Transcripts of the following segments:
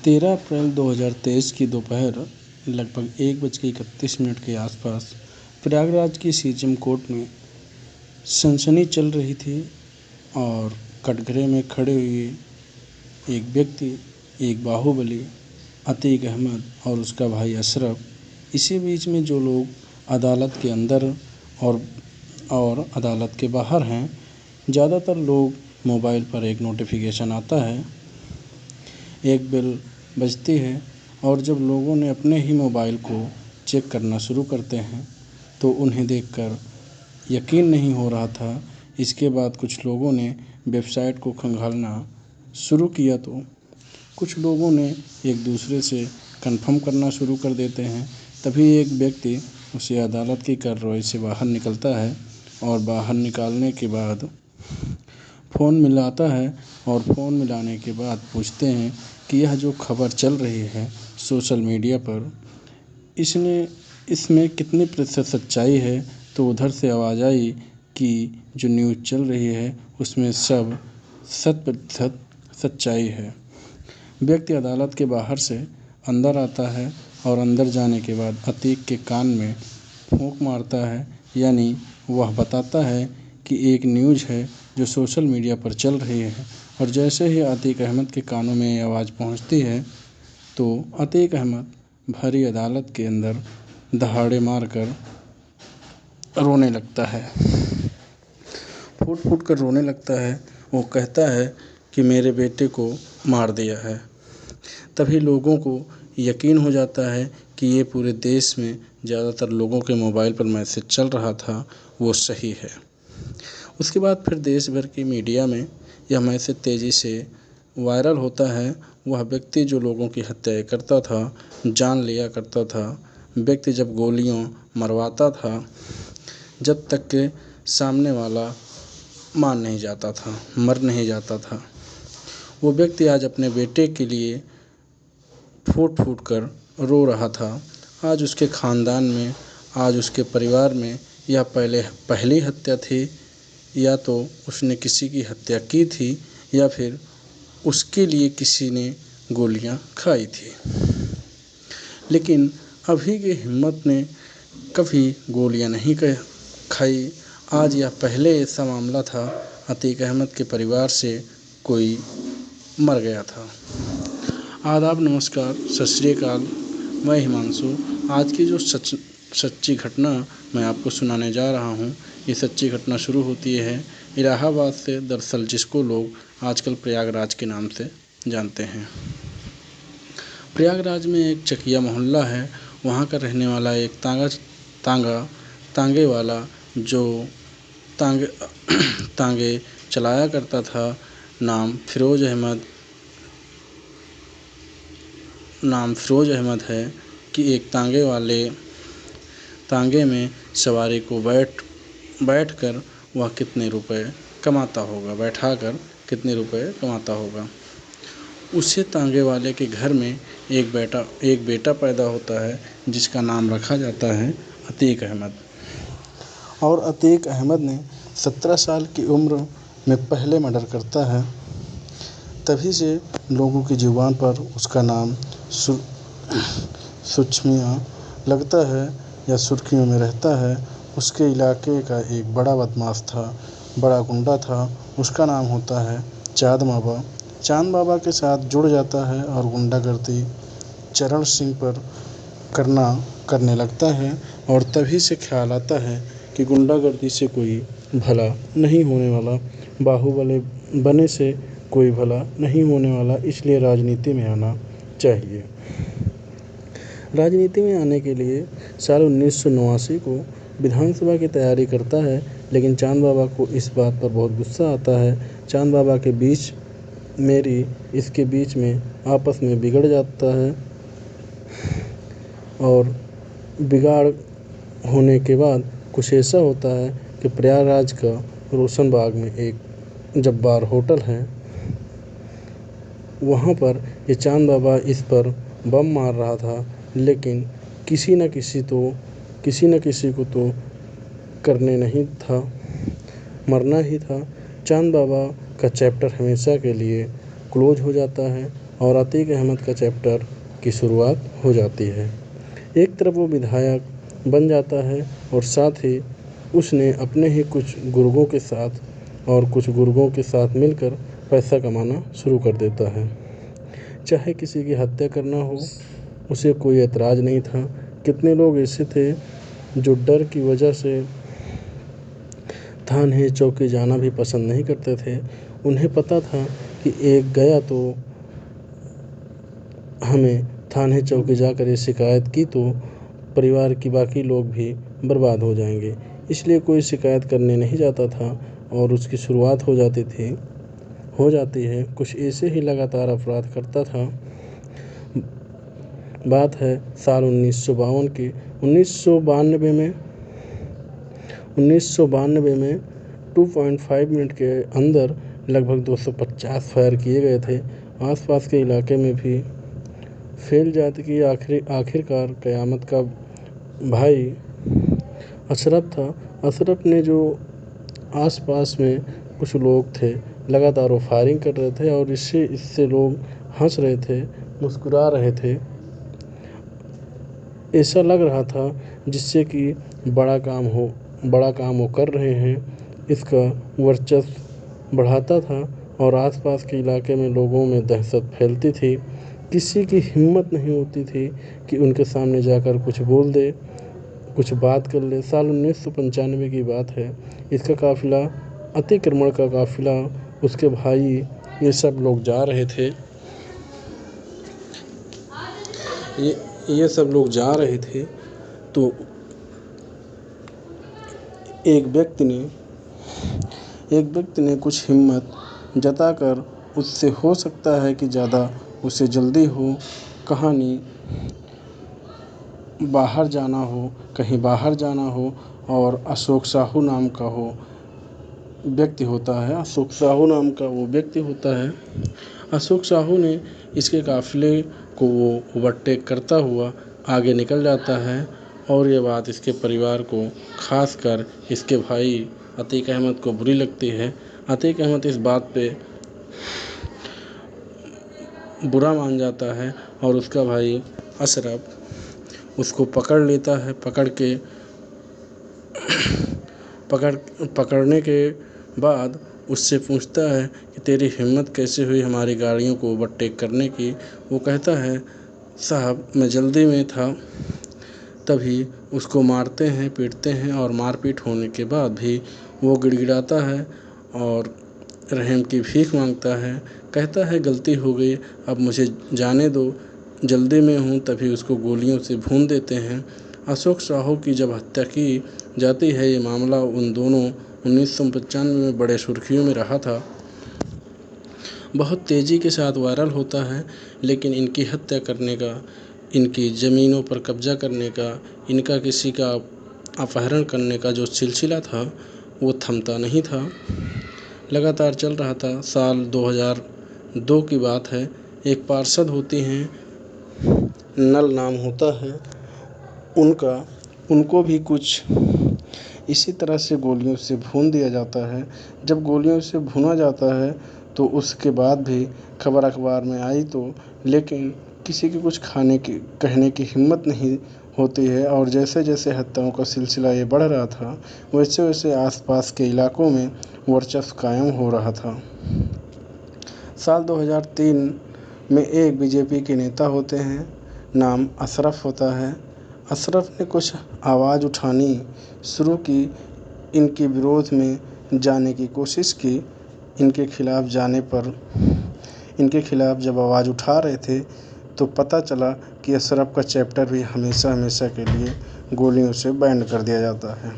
13 अप्रैल 2023 की दोपहर लगभग 1:31 के आसपास प्रयागराज की सीजेएम कोर्ट में सनसनी चल रही थी और कटघरे में खड़े हुए एक व्यक्ति, एक बाहुबली अतीक अहमद और उसका भाई अशरफ, इसी बीच में जो लोग अदालत के अंदर और अदालत के बाहर हैं, ज़्यादातर लोग मोबाइल पर एक नोटिफिकेशन आता है, एक बेल बजती है और जब लोगों ने अपने ही मोबाइल को चेक करना शुरू करते हैं तो उन्हें देखकर यकीन नहीं हो रहा था। इसके बाद कुछ लोगों ने वेबसाइट को खंगालना शुरू किया तो कुछ लोगों ने एक दूसरे से कंफर्म करना शुरू कर देते हैं। तभी एक व्यक्ति उसे अदालत की कार्रवाई से बाहर निकलता है और बाहर निकालने के बाद फ़ोन मिलाता है और फ़ोन मिलाने के बाद पूछते हैं कि यह जो खबर चल रही है सोशल मीडिया पर, इसमें कितनी प्रतिशत सच्चाई है। तो उधर से आवाज़ आई कि जो न्यूज़ चल रही है उसमें सब 100% सच्चाई है। व्यक्ति अदालत के बाहर से अंदर आता है और अंदर जाने के बाद अतीक के कान में फूंक मारता है, यानी वह बताता है कि एक न्यूज़ है जो सोशल मीडिया पर चल रही है। और जैसे ही अतीक अहमद के कानों में ये आवाज़ पहुंचती है तो अतीक अहमद भरी अदालत के अंदर दहाड़े मारकर रोने लगता है, फूट फूट कर रोने लगता है। वो कहता है कि मेरे बेटे को मार दिया है। तभी लोगों को यकीन हो जाता है कि ये पूरे देश में ज़्यादातर लोगों के मोबाइल पर मैसेज चल रहा था वो सही है। उसके बाद फिर देश भर की मीडिया में यह मैसेज तेज़ी से वायरल होता है। वह व्यक्ति जो लोगों की हत्याएं करता था, जान लिया करता था, व्यक्ति जब गोलियों मरवाता था, जब तक के सामने वाला मान नहीं जाता था, मर नहीं जाता था, वो व्यक्ति आज अपने बेटे के लिए फूट फूट कर रो रहा था। आज उसके ख़ानदान में, आज उसके परिवार में यह पहली हत्या थी, या तो उसने किसी की हत्या की थी या फिर उसके लिए किसी ने गोलियां खाई थी। लेकिन अभी की हिम्मत ने कभी गोलियां नहीं खाई। आज यह पहले ऐसा मामला था, अतीक अहमद के परिवार से कोई मर गया था। आदाब, नमस्कार, सत श्री अकाल। मैं हिमांशु। आज की जो सच्ची घटना मैं आपको सुनाने जा रहा हूँ, ये सच्ची घटना शुरू होती है इलाहाबाद से। दरअसल जिसको लोग आजकल प्रयागराज के नाम से जानते हैं। प्रयागराज में एक चकिया मोहल्ला है। वहाँ का रहने वाला एक तांगे वाला जो तांगे चलाया करता था, नाम फिरोज अहमद है कि एक तांगे में सवारी को बैठकर वह कितने रुपए कमाता होगा, बैठाकर कितने रुपए कमाता होगा। उसे तांगे वाले के घर में एक बेटा पैदा होता है जिसका नाम रखा जाता है अतीक अहमद। और अतीक अहमद ने 17 साल की उम्र में पहले मर्डर करता है। तभी से लोगों की जुबान पर उसका नाम सुर्खियाँ लगता है या सुर्खियों में रहता है। उसके इलाके का एक बड़ा बदमाश था, बड़ा गुंडा था। उसका नाम होता है चांद बाबा के साथ जुड़ जाता है और गुंडागर्दी चरण सिंह पर करने लगता है। और तभी से ख्याल आता है कि गुंडागर्दी से कोई भला नहीं होने वाला, बाहुबली बनने से कोई भला नहीं होने वाला, इसलिए राजनीति में आना चाहिए। राजनीति में आने के लिए साल 1989 को विधानसभा की तैयारी करता है, लेकिन चांद बाबा को इस बात पर बहुत गुस्सा आता है। चांद बाबा के इसके बीच में आपस में बिगड़ जाता है और बिगाड़ होने के बाद कुछ ऐसा होता है कि प्रयागराज का रोशनबाग में एक जब्बार होटल है। वहाँ पर ये चांद बाबा इस पर बम मार रहा था, लेकिन किसी न किसी को तो करने नहीं था, मरना ही था। चांद बाबा का चैप्टर हमेशा के लिए क्लोज हो जाता है और अतीक अहमद का चैप्टर की शुरुआत हो जाती है। एक तरफ वो विधायक बन जाता है और साथ ही उसने अपने ही कुछ गुर्गों के साथ और कुछ गुर्गों के साथ मिलकर पैसा कमाना शुरू कर देता है। चाहे किसी की हत्या करना हो, उसे कोई ऐतराज़ नहीं था। कितने लोग ऐसे थे जो डर की वजह से थाने चौकी जाना भी पसंद नहीं करते थे। उन्हें पता था कि एक गया तो हमें थाने चौकी जाकर ये शिकायत की तो परिवार की बाकी लोग भी बर्बाद हो जाएंगे, इसलिए कोई शिकायत करने नहीं जाता था और उसकी शुरुआत हो जाती है। कुछ ऐसे ही लगातार अपराध करता था। बात है साल 1952 की। 1992 में 2.5 मिनट के अंदर लगभग 250 फायर किए गए थे। आसपास के इलाके में भी फैल जाती कि आखिरकार क़यामत का भाई अशरफ था। अशरफ ने जो आसपास में कुछ लोग थे लगातार वो फायरिंग कर रहे थे और इससे लोग हंस रहे थे, मुस्कुरा रहे थे। ऐसा लग रहा था जिससे कि बड़ा काम वो कर रहे हैं। इसका वर्चस्व बढ़ाता था और आसपास के इलाके में लोगों में दहशत फैलती थी। किसी की हिम्मत नहीं होती थी कि उनके सामने जाकर कुछ बोल दे, कुछ बात कर ले। साल 1995 की बात है। इसका काफ़िला, अतिक्रमण का काफ़िला, उसके भाई, ये सब लोग जा रहे थे। ये सब लोग जा रहे थे तो एक व्यक्ति ने कुछ हिम्मत जताकर, उससे हो सकता है कि ज़्यादा उसे जल्दी हो, कहीं बाहर जाना हो और अशोक साहू नाम का वो व्यक्ति होता है। अशोक साहू ने इसके काफ़िले को वो ओवरटेक करता हुआ आगे निकल जाता है और ये बात इसके परिवार को, खासकर इसके भाई अतीक अहमद को बुरी लगती है। अतीक अहमद इस बात पे बुरा मान जाता है और उसका भाई अशरफ उसको पकड़ लेता है। पकड़ने के बाद उससे पूछता है कि तेरी हिम्मत कैसे हुई हमारी गाड़ियों को ओवरटेक करने की। वो कहता है, साहब मैं जल्दी में था। तभी उसको मारते हैं, पीटते हैं और मारपीट होने के बाद भी वो गिड़गिड़ाता है और रहम की भीख मांगता है। कहता है गलती हो गई, अब मुझे जाने दो, जल्दी में हूँ। तभी उसको गोलियों से भून देते हैं। अशोक साहू की जब हत्या की जाती है, ये मामला उन दोनों 1995 में बड़े सुर्खियों में रहा था। बहुत तेज़ी के साथ वायरल होता है, लेकिन इनकी हत्या करने का, इनकी ज़मीनों पर कब्जा करने का, इनका किसी का अपहरण करने का जो सिलसिला था वो थमता नहीं था, लगातार चल रहा था। साल 2002 की बात है। एक पार्षद होती हैं, नल नाम होता है उनको भी कुछ इसी तरह से गोलियों से भून दिया जाता है। जब गोलियों से भुना जाता है तो उसके बाद भी खबर अखबार में आई तो, लेकिन किसी की कुछ कहने की हिम्मत नहीं होती है। और जैसे जैसे हत्याओं का सिलसिला ये बढ़ रहा था, वैसे वैसे आसपास के इलाकों में वर्चस्व कायम हो रहा था। साल 2003 में एक बीजेपी के नेता होते हैं, नाम अशरफ होता है। अशरफ ने कुछ आवाज़ उठानी शुरू की, इनके विरोध में जाने की कोशिश की। इनके खिलाफ जब आवाज़ उठा रहे थे तो पता चला कि अशरफ का चैप्टर भी हमेशा के लिए गोलियों से बैंड कर दिया जाता है,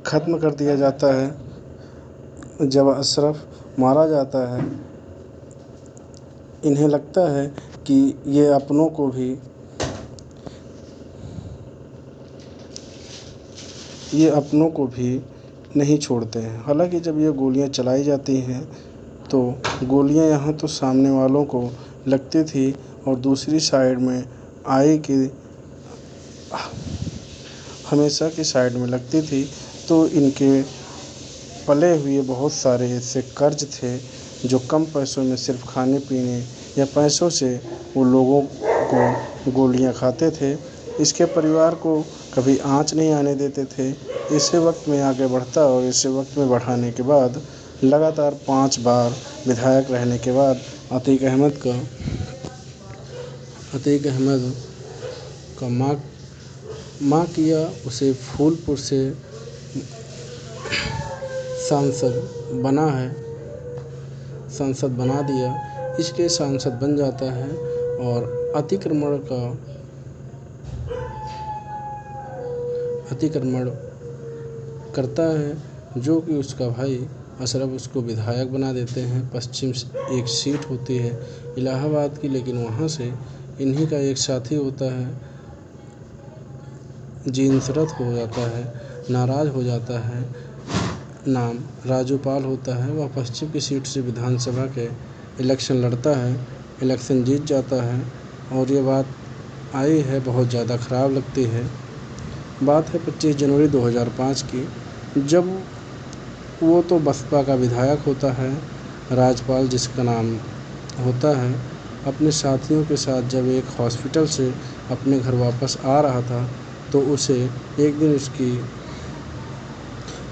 ख़त्म कर दिया जाता है। जब अशरफ मारा जाता है, इन्हें लगता है कि ये अपनों को भी नहीं छोड़ते हैं। हालांकि जब ये गोलियां चलाई जाती हैं तो गोलियां यहाँ तो सामने वालों को लगती थी और दूसरी साइड में आई कि हमेशा की साइड में लगती थी। तो इनके पले हुए बहुत सारे ऐसे कर्ज थे जो कम पैसों में सिर्फ खाने पीने या पैसों से वो लोगों को गोलियां खाते थे। इसके परिवार को कभी आँच नहीं आने देते थे। इसी वक्त में आगे बढ़ता और इसी वक्त में बढ़ाने के बाद लगातार 5 बार विधायक रहने के बाद अतीक अहमद का माँ किया उसे फूलपुर से सांसद बना दिया। इसलिए सांसद बन जाता है और अतिक्रमण करता है, जो कि उसका भाई अशरफ उसको विधायक बना देते हैं। पश्चिम से एक सीट होती है इलाहाबाद की, लेकिन वहाँ से इन्हीं का एक साथी होता है, जीनसरत हो जाता है, नाराज़ हो जाता है, नाम राजूपाल होता है। वह पश्चिम की सीट से विधानसभा के इलेक्शन लड़ता है, इलेक्शन जीत जाता है। और ये बात आई है बहुत ज़्यादा ख़राब लगती है। बात है 25 जनवरी 2005 की, जब वो तो बसपा का विधायक होता है, राजपाल जिसका नाम होता है, अपने साथियों के साथ जब एक हॉस्पिटल से अपने घर वापस आ रहा था तो उसे एक दिन उसकी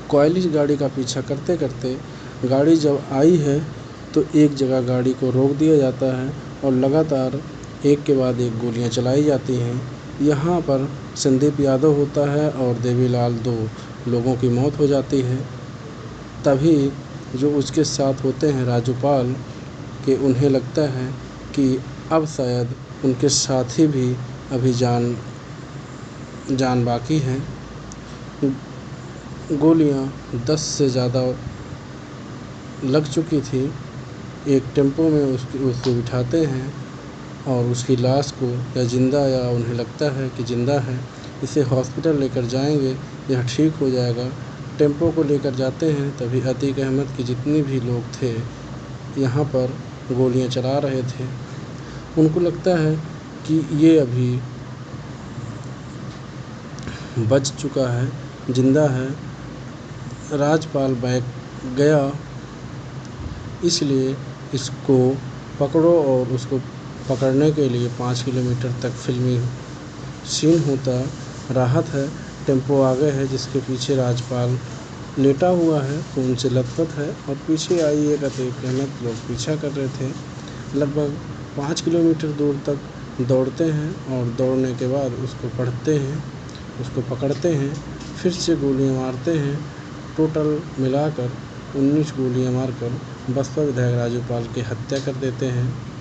कॉयलिश गाड़ी का पीछा करते करते गाड़ी जब आई है तो एक जगह गाड़ी को रोक दिया जाता है और लगातार एक के बाद एक गोलियां चलाई जाती हैं। यहाँ पर संदीप यादव होता है और देवीलाल, 2 लोगों की मौत हो जाती है। तभी जो उसके साथ होते हैं राजूपाल के, उन्हें लगता है कि अब शायद उनके साथी भी अभी जान बाकी है। गोलियां 10 से ज़्यादा लग चुकी थी। एक टेम्पो में उसको बिठाते हैं और उसकी लाश को या उन्हें लगता है कि ज़िंदा है, इसे हॉस्पिटल लेकर जाएंगे, यह ठीक हो जाएगा। टेम्पो को लेकर जाते हैं, तभी अतीक अहमद के जितने भी लोग थे यहाँ पर गोलियां चला रहे थे। उनको लगता है कि ये अभी बच चुका है, ज़िंदा है। राजपाल बैग गया, इसलिए इसको पकड़ो और उसको पकड़ने के लिए 5 किलोमीटर तक फिल्मी सीन होता। राहत है, टेम्पो आगे है जिसके पीछे राजपाल लेटा हुआ है, खून से लथपथ है और पीछे आई एक अतीक अहमद लोग पीछा कर रहे थे। लगभग 5 किलोमीटर दूर तक दौड़ते हैं और दौड़ने के बाद उसको पकड़ते हैं, फिर से गोलियां मारते हैं। टोटल मिलाकर 19 गोलियां मारकर बसपा विधायक राजूपाल की हत्या कर देते हैं।